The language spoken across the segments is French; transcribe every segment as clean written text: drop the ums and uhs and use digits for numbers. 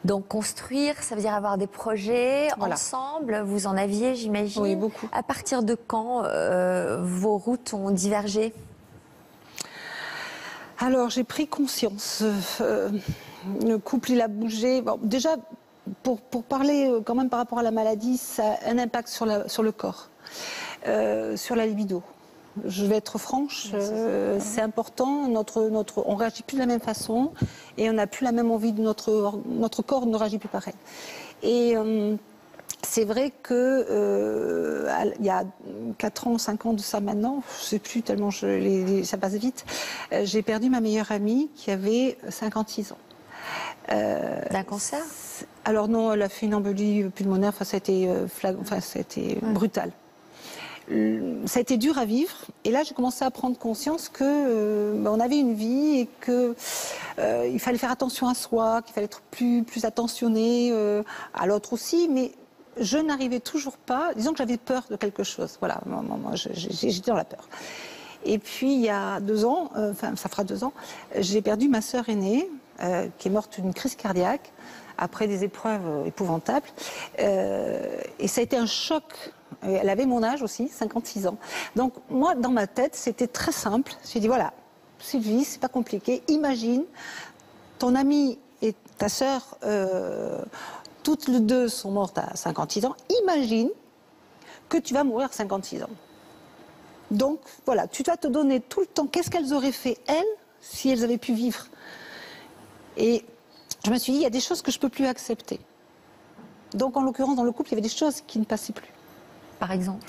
Donc construire, ça veut dire avoir des projets ensemble. Vous en aviez, j'imagine. Oui, beaucoup. À partir de quand vos routes ont divergé? Alors, j'ai pris conscience. Le couple, il a bougé. Bon, déjà, pour parler quand même par rapport à la maladie, ça a un impact sur le corps, sur la libido. Je vais être franche, c'est important. On ne réagit plus de la même façon et on n'a plus la même envie de notre corps ne réagit plus pareil. Et c'est vrai que il y a 4 ans, 5 ans de ça maintenant, je ne sais plus tellement ça passe vite, j'ai perdu ma meilleure amie qui avait 56 ans. D'un cancer? Alors non, elle a fait une embolie pulmonaire, ça a été brutal. Ça a été dur à vivre et là j'ai commencé à prendre conscience que on avait une vie et que il fallait faire attention à soi, qu'il fallait être plus attentionné à l'autre aussi, mais je n'arrivais toujours pas, disons que j'avais peur de quelque chose, voilà, moi j'étais dans la peur. Et puis il y a 2 ans, ça fera 2 ans, j'ai perdu ma sœur aînée qui est morte d'une crise cardiaque après des épreuves épouvantables et ça a été un choc. Elle avait mon âge aussi, 56 ans. Donc moi, dans ma tête, c'était très simple. J'ai dit, voilà, Sylvie, c'est pas compliqué. Imagine, ton amie et ta sœur, toutes les deux sont mortes à 56 ans. Imagine que tu vas mourir à 56 ans. Donc voilà, tu dois te donner tout le temps. Qu'est-ce qu'elles auraient fait, elles, si elles avaient pu vivre? Et je me suis dit, il y a des choses que je ne peux plus accepter. Donc en l'occurrence, dans le couple, il y avait des choses qui ne passaient plus. Par exemple?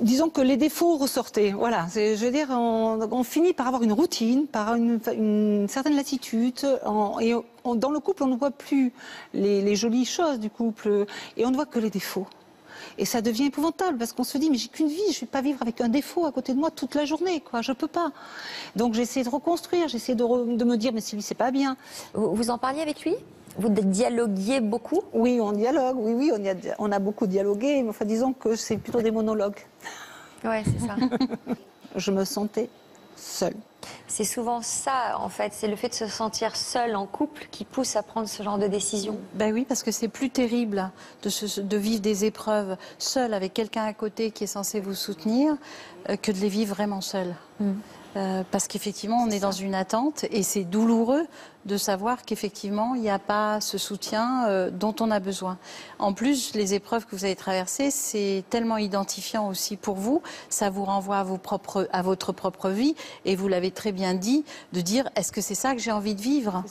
Disons que les défauts ressortaient. Voilà, je veux dire, on finit par avoir une routine, par une certaine lassitude. Dans le couple, on ne voit plus les jolies choses du couple et on ne voit que les défauts. Et ça devient épouvantable parce qu'on se dit, mais j'ai qu'une vie, je ne vais pas vivre avec un défaut à côté de moi toute la journée, quoi. Je ne peux pas. Donc j'essaie de reconstruire, j'essaie de me dire, mais Sylvie, c'est pas bien. Vous en parliez avec lui? Vous dialoguiez beaucoup? Oui, on dialogue, oui, on a beaucoup dialogué, mais enfin disons que c'est plutôt des monologues. Ouais, c'est ça. Je me sentais seule. C'est souvent ça, en fait, c'est le fait de se sentir seul en couple qui pousse à prendre ce genre de décision. Ben oui, parce que c'est plus terrible de vivre des épreuves seul avec quelqu'un à côté qui est censé vous soutenir que de les vivre vraiment seul. Parce qu'effectivement, on est dans une attente et c'est douloureux de savoir qu'effectivement, il n'y a pas ce soutien dont on a besoin. En plus, les épreuves que vous avez traversées, c'est tellement identifiant aussi pour vous. Ça vous renvoie à votre propre vie et vous l'avez très bien dit, de dire est-ce que c'est ça que j'ai envie de vivre ?